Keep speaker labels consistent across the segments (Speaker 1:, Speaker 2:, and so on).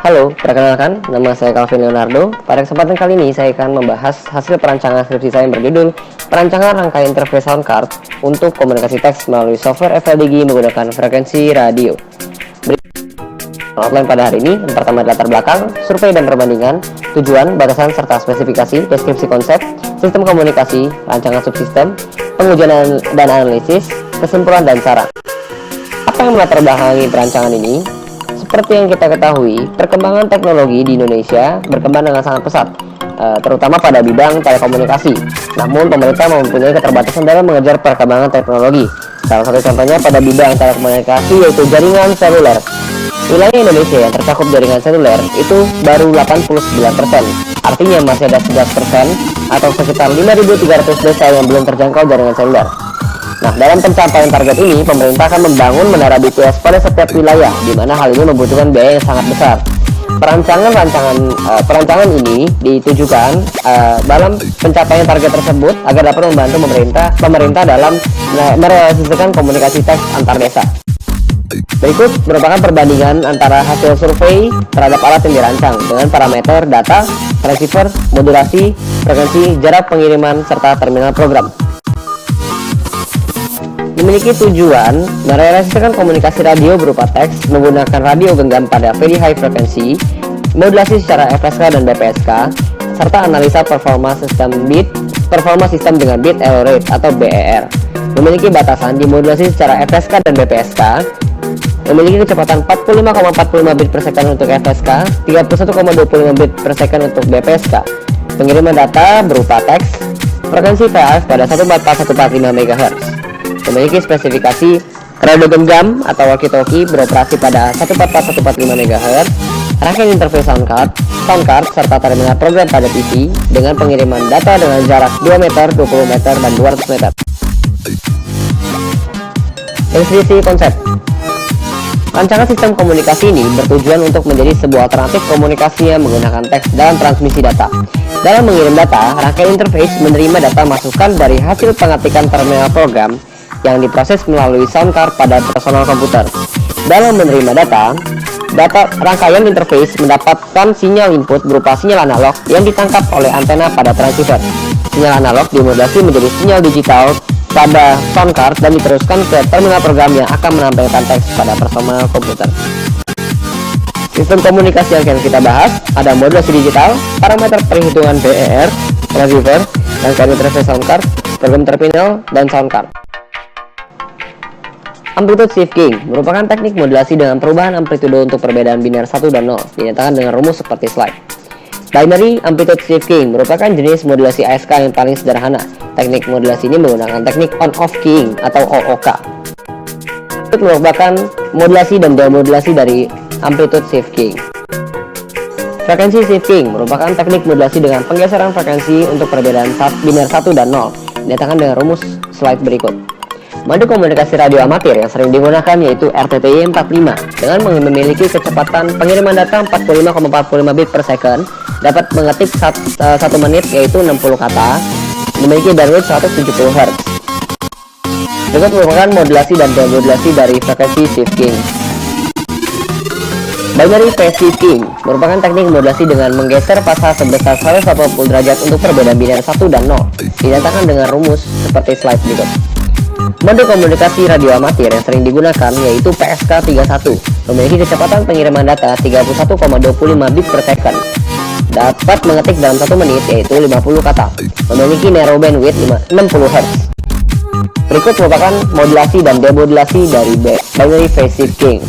Speaker 1: Halo, perkenalkan, nama saya Calvin Leonardo. Pada kesempatan kali ini, saya akan membahas hasil perancangan skripsi saya yang berjudul Perancangan Rangkaian Interface Sound Card untuk Komunikasi Teks melalui Software FLDG menggunakan frekuensi radio. Outline pada hari ini, yang pertama latar belakang, survei dan perbandingan, tujuan, batasan serta spesifikasi, deskripsi konsep, sistem komunikasi, rancangan subsistem, pengujian dan analisis, kesimpulan dan saran. Apa yang melatar belakangi perancangan ini? Seperti yang kita ketahui, perkembangan teknologi di Indonesia berkembang dengan sangat pesat, terutama pada bidang telekomunikasi. Namun, pemerintah mempunyai keterbatasan dalam mengejar perkembangan teknologi. Salah satu contohnya pada bidang telekomunikasi yaitu jaringan seluler. Wilayah Indonesia yang tercakup jaringan seluler itu baru 89%. Artinya masih ada 11% atau sekitar 5.300 desa yang belum terjangkau jaringan seluler. Nah, dalam pencapaian target ini, pemerintah akan membangun menara BTS pada setiap wilayah, di mana hal ini membutuhkan biaya yang sangat besar. Perancangan ini ditujukan dalam pencapaian target tersebut agar dapat membantu pemerintah dalam merealisasikan komunikasi teks antar desa. Berikut merupakan perbandingan antara hasil survei terhadap alat yang dirancang dengan parameter data, transceiver, modulasi, frekuensi, jarak pengiriman, serta terminal program. Memiliki tujuan merealisasikan komunikasi radio berupa teks menggunakan radio genggam pada very high frekuensi, modulasi secara FSK dan BPSK, serta analisa performa sistem dengan bit error rate atau BER. Memiliki batasan dimodulasi secara FSK dan BPSK, memiliki kecepatan 45,45 bit per second untuk FSK, 31,25 bit per second untuk BPSK. Pengiriman data berupa teks, frekuensi VHF pada 14415 MHz. Memiliki spesifikasi radio genggam atau walkie-talkie beroperasi pada 14415 MHz, rangkaian interface sound card, serta terminal program pada PC dengan pengiriman data dengan jarak 2 meter, 20 meter, dan 200 meter. Deskripsi konsep. Rancangan sistem komunikasi ini bertujuan untuk menjadi sebuah alternatif komunikasi yang menggunakan teks dalam transmisi data. Dalam mengirim data, rangkaian interface menerima data masukan dari hasil pengetikan terminal program yang diproses melalui sound card pada personal komputer. Dalam menerima data rangkaian interface mendapatkan sinyal input berupa sinyal analog yang ditangkap oleh antena pada transceiver. Sinyal analog dimodulasi menjadi sinyal digital pada sound card dan diteruskan ke terminal program yang akan menampilkan teks pada personal komputer. Sistem komunikasi yang akan kita bahas ada modulasi digital, parameter perhitungan BER, transceiver, rangkaian interface sound card, program terminal, dan sound card. Amplitude shifting merupakan teknik modulasi dengan perubahan amplitudo untuk perbedaan biner 1 dan 0, dinyatakan dengan rumus seperti slide. Binary amplitude shifting merupakan jenis modulasi ASK yang paling sederhana. Teknik modulasi ini menggunakan teknik on-off keying atau OOK. Itu merupakan modulasi dan demodulasi dari amplitude shifting. Frekuensi shifting merupakan teknik modulasi dengan penggeseran frekuensi untuk perbedaan biner 1 dan 0, dinyatakan dengan rumus slide berikut. Mode komunikasi radio amatir yang sering digunakan yaitu RTTY 45 dengan memiliki kecepatan pengiriman data 45,45 bit per second, dapat mengetik 1 menit yaitu 60 kata, memiliki bandwidth 170 Hz. Berikut merupakan modulasi dan demodulasi dari frekuensi shifting. Binary phase shifting merupakan teknik modulasi dengan menggeser fasa sebesar 180 derajat untuk perbedaan biner 1 dan 0, dinyatakan dengan rumus seperti slide berikut. Mode komunikasi radio amatir yang sering digunakan yaitu PSK31, memiliki kecepatan pengiriman data 31,25 bit per second, dapat mengetik dalam 1 menit yaitu 50 kata, memiliki narrow bandwidth 60 Hz. Berikut merupakan modulasi dan demodulasi dari binary phase shifting.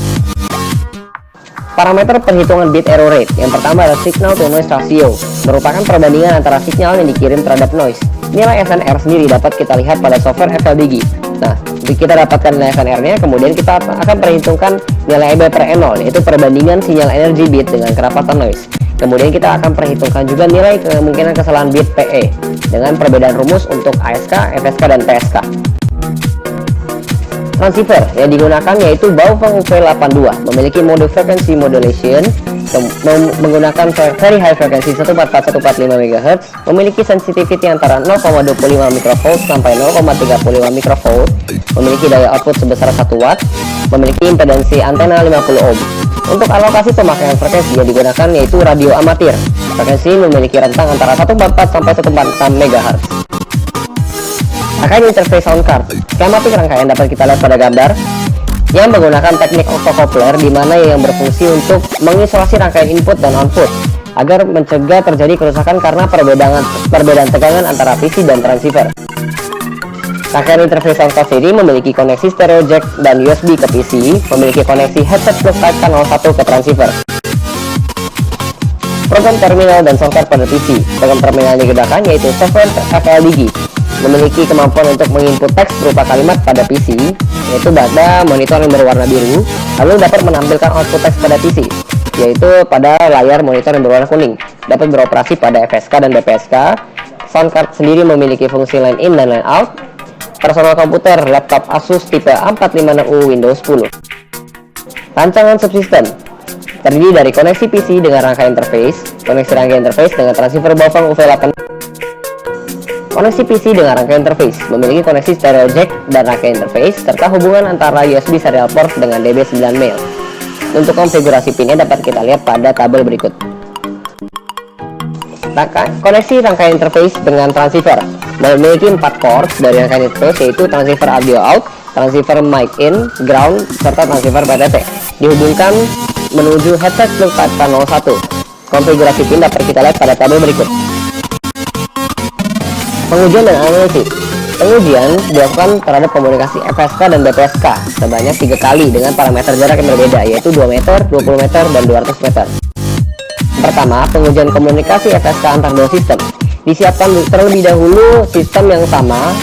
Speaker 1: Parameter perhitungan bit error rate. Yang pertama adalah signal to noise ratio, merupakan perbandingan antara sinyal yang dikirim terhadap noise. Nilai SNR sendiri dapat kita lihat pada software FLDG. Nah, kita dapatkan nilai SNR-nya, kemudian kita akan perhitungkan nilai EB per E0, yaitu perbandingan sinyal energi bit dengan kerapatan noise. Kemudian kita akan perhitungkan juga nilai kemungkinan kesalahan bit PE dengan perbedaan rumus untuk ASK, FSK, dan PSK. Transceiver yang digunakan yaitu Baofeng UV82, memiliki mode frequency modulation menggunakan very high frekuensi 144.145 MHz, memiliki sensitivity antara 0,25 microvolt sampai 0,35 microvolt, memiliki daya output sebesar 1 watt, memiliki impedansi antena 50 ohm. Untuk alokasi pemakaian frekuensi yang digunakan yaitu radio amatir. Frekuensi memiliki rentang antara 144 sampai 146 MHz. Rangkaian interface sound card. Skematik rangkaian dapat kita lihat pada gambar yang menggunakan teknik octocoupler di mana yang berfungsi untuk mengisolasi rangkaian input dan output agar mencegah terjadi kerusakan karena perbedaan tegangan antara PC dan transceiver. Rangkaian interface sound card ini memiliki koneksi stereo jack dan USB ke PC, memiliki koneksi headset plus Type channel 1 ke transceiver. Program terminal dan sound card pada PC. Program terminal yang digunakan yaitu software FLDG, memiliki kemampuan untuk menginput teks berupa kalimat pada PC, yaitu pada monitor yang berwarna biru, lalu dapat menampilkan output teks pada PC, yaitu pada layar monitor yang berwarna kuning. Dapat beroperasi pada FSK dan BPSK. Sound card sendiri memiliki fungsi line in dan line out. Personal komputer laptop Asus tipe 456U Windows 10. Rancangan subsistem terdiri dari koneksi PC dengan rangkaian interface, koneksi rangkaian interface dengan transceiver Baofeng UV8. Koneksi PC dengan rangkaian interface memiliki koneksi stereo jack dan rangkaian interface serta hubungan antara USB serial port dengan DB9 mail. Untuk konfigurasi pinnya dapat kita lihat pada tabel berikut. Koneksi rangkaian interface dengan transceiver memiliki 4 port dari rangkaian interface, yaitu transceiver audio out, transceiver mic in, ground, serta transceiver PTT. Dihubungkan menuju headset plus Type channel 1. Konfigurasi pin dapat kita lihat pada tabel berikut. Pengujian dan analisis. Pengujian dilakukan terhadap komunikasi FSK dan BPSK sebanyak 3 kali dengan parameter jarak yang berbeda, yaitu 2 meter, 20 meter, dan 200 meter. Pertama, pengujian komunikasi FSK antar dua sistem. Disiapkan terlebih dahulu sistem yang sama,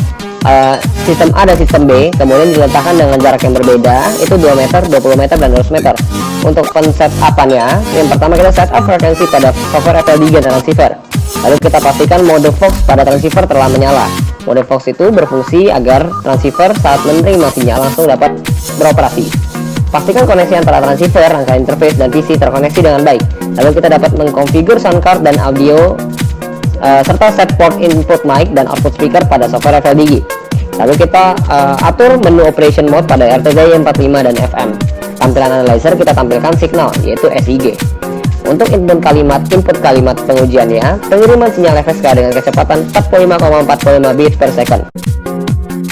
Speaker 1: sistem A dan sistem B, kemudian diletakkan dengan jarak yang berbeda, itu 2 meter, 20 meter, dan 200 meter. Untuk penset-up-annya, yang pertama kita setup frekuensi pada software FLDG dan transceiver. Lalu kita pastikan mode Fox pada transceiver telah menyala. Mode Fox itu berfungsi agar transceiver saat menerima sinyal langsung dapat beroperasi. Pastikan koneksi antara transceiver, rangkaian interface, dan PC terkoneksi dengan baik. Lalu kita dapat mengkonfigur sound card dan audio serta set port input mic dan output speaker pada software FLDG. Lalu kita atur menu operation mode pada RTGA 45 dan FM. Tampilan analyzer kita tampilkan signal, yaitu SIG. Untuk input kalimat pengujiannya, pengiriman sinyal FSK dengan kecepatan 45,45 bit per second.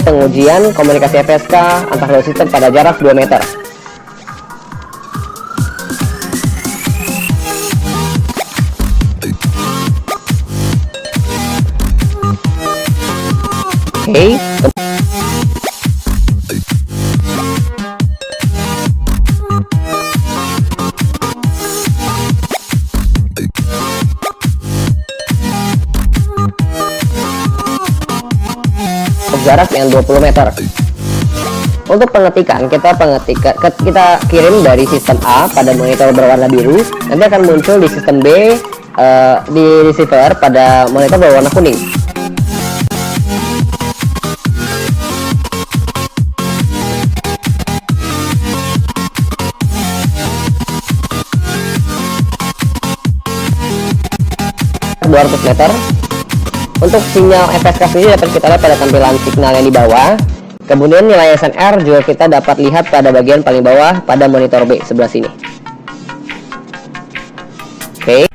Speaker 1: Pengujian komunikasi FSK antar dua sistem pada jarak 2 meter. Oke. Jarak yang 20 meter. Untuk pengetikan, kita kirim dari sistem A pada monitor berwarna biru, nanti akan muncul di sistem B di receiver pada monitor berwarna kuning. Meter. Untuk sinyal FSK sendiri dapat kita lihat pada tampilan signal yang di bawah. Kemudian nilai SNR juga kita dapat lihat pada bagian paling bawah pada monitor B sebelah sini. Oke.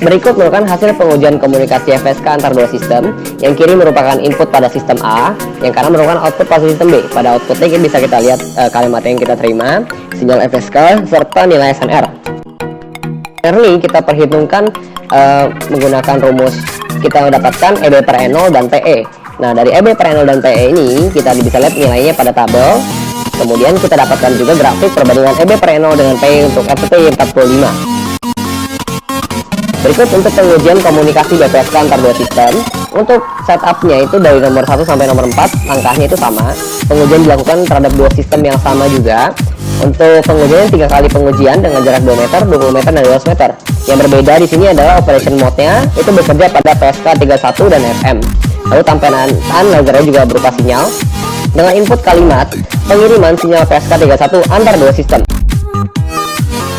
Speaker 1: Berikut merupakan hasil pengujian komunikasi FSK antar dua sistem. Yang kiri merupakan input pada sistem A, yang kanan merupakan output pada sistem B. Pada outputnya bisa kita lihat kalimat yang kita terima, sinyal FSK, serta nilai SNR. Ini kita perhitungkan menggunakan rumus kita mendapatkan EB per E0 dan TE. Nah, dari EB per E0 dan TE ini kita bisa lihat nilainya pada tabel. Kemudian kita dapatkan juga grafik perbandingan EB per E0 dengan TE untuk RTTY 45. Berikut untuk pengujian komunikasi BPSK antar dua sistem. Untuk setupnya itu dari nomor 1 sampai nomor 4, langkahnya itu sama. Pengujian dilakukan terhadap dua sistem yang sama juga. Untuk pengujian 3 kali pengujian dengan jarak 2 meter, 20 meter, dan 200 meter. Yang berbeda di sini adalah operation mode-nya itu bekerja pada PSK 31 dan FM. Lalu tampilan lasernya juga berupa sinyal. Dengan input kalimat, pengiriman sinyal PSK 31 antar dua sistem.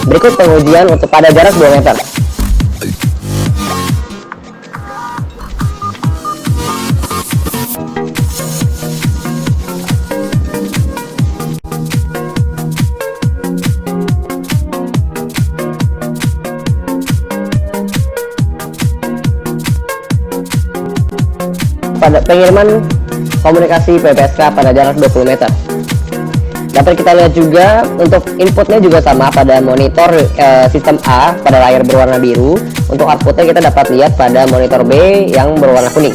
Speaker 1: Berikut pengujian untuk pada jarak 2 meter. pada pengiriman komunikasi PPSK pada jarak 20 meter. Dapat kita lihat juga untuk inputnya juga sama pada monitor sistem A pada layar berwarna biru. Untuk outputnya kita dapat lihat pada monitor B yang berwarna kuning.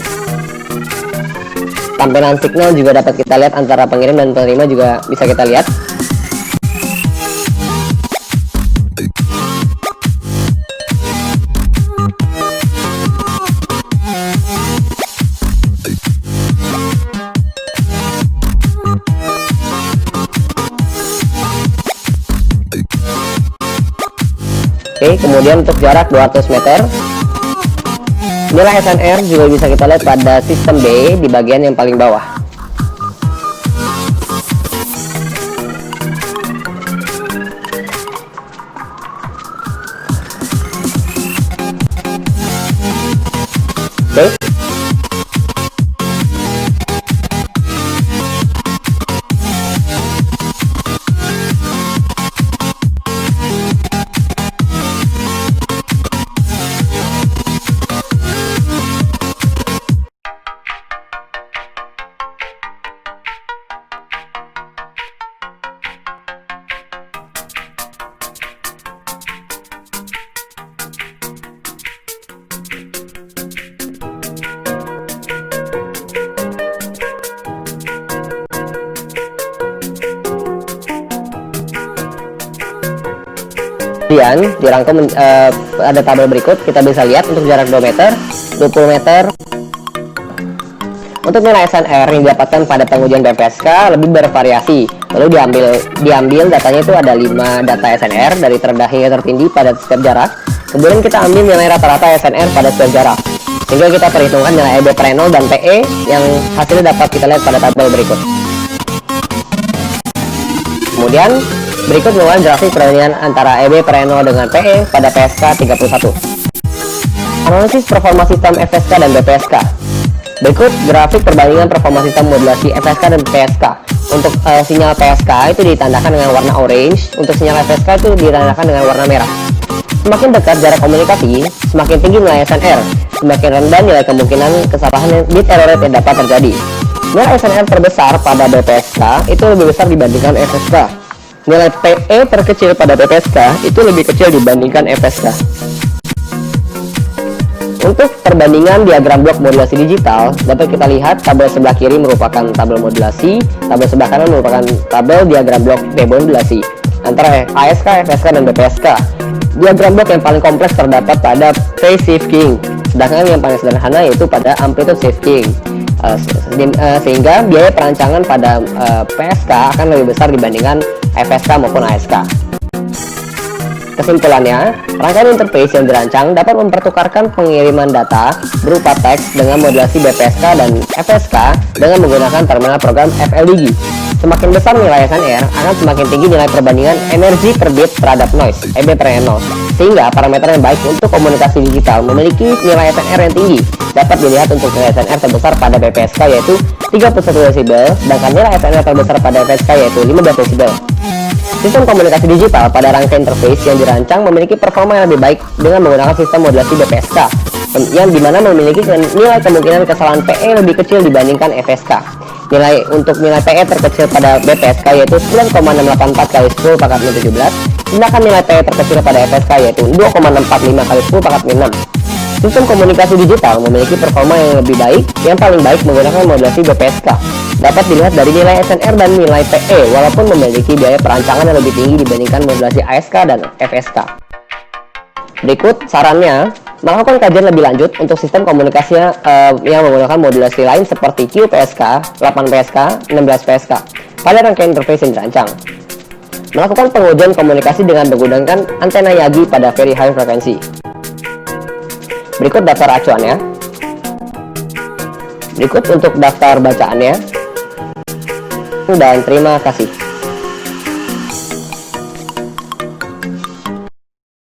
Speaker 1: Tampilan signal juga dapat kita lihat antara pengirim dan penerima juga bisa kita lihat. Oke, kemudian untuk jarak 200 meter, nilai SNR juga bisa kita lihat pada sistem B di bagian yang paling bawah. Oke. Kemudian dirangkum ada tabel berikut, kita bisa lihat untuk jarak 2 meter, 20 meter. Untuk nilai SNR yang didapatkan pada pengujian PPSK lebih bervariasi. Lalu diambil datanya itu ada 5 data SNR dari terendah hingga tertinggi pada setiap jarak. Kemudian kita ambil nilai rata-rata SNR pada setiap jarak. Sehingga kita perhitungkan nilai EB per N0 dan PE yang hasilnya dapat kita lihat pada tabel berikut. Kemudian berikut merupakan grafik perbandingan antara EB per N0 dengan PE pada PSK 31. Analisis performa sistem FSK dan BPSK. Berikut grafik perbandingan performa sistem modulasi FSK dan PSK. Untuk sinyal PSK itu ditandakan dengan warna orange, untuk sinyal FSK itu ditandakan dengan warna merah. Semakin dekat jarak komunikasi, semakin tinggi nilai SNR, semakin rendah nilai kemungkinan kesalahan bit error rate yang dapat terjadi. Nilai SNR terbesar pada BPSK itu lebih besar dibandingkan FSK. Nilai PE terkecil pada BPSK itu lebih kecil dibandingkan FSK. Untuk perbandingan diagram blok modulasi digital, dapat kita lihat tabel sebelah kiri merupakan tabel modulasi, tabel sebelah kanan merupakan tabel diagram blok demodulasi antara ASK, FSK, dan BPSK. Diagram blok yang paling kompleks terdapat pada phase shifting, sedangkan yang paling sederhana yaitu pada amplitude shifting. Sehingga biaya perancangan pada PSK akan lebih besar dibandingkan FSK maupun ASK. Kesimpulannya, rangkaian interface yang dirancang dapat mempertukarkan pengiriman data berupa teks dengan modulasi BPSK dan FSK dengan menggunakan terminal program FLDG. Semakin besar nilai SNR, akan semakin tinggi nilai perbandingan energi per bit terhadap noise, EB per N0. Sehingga parameter yang baik untuk komunikasi digital memiliki nilai SNR yang tinggi. Dapat dilihat untuk nilai SNR terbesar pada BPSK yaitu 31 desibel, sedangkan nilai SNR terbesar pada FSK yaitu 15 desibel. Sistem komunikasi digital pada rangkaian interface yang dirancang memiliki performa yang lebih baik dengan menggunakan sistem modulasi BPSK, yang dimana memiliki nilai kemungkinan kesalahan PE lebih kecil dibandingkan FSK. Untuk nilai PE terkecil pada BPSK yaitu 9,684 kali 10 pangkat min 17, sedangkan nilai PE terkecil pada FSK yaitu 2,645 kali 10 pangkat min 6. Sistem komunikasi digital memiliki performa yang lebih baik, yang paling baik menggunakan modulasi BPSK. Dapat dilihat dari nilai SNR dan nilai PE, walaupun memiliki biaya perancangan yang lebih tinggi dibandingkan modulasi ASK dan FSK. Berikut sarannya, melakukan kajian lebih lanjut untuk sistem komunikasi yang menggunakan modulasi lain seperti QPSK, 8PSK, 16PSK pada rangkaian interface yang dirancang. Melakukan pengujian komunikasi dengan menggunakan antena Yagi pada very high frekuensi. Berikut daftar acuannya. Berikut untuk daftar bacaannya. Dan terima kasih.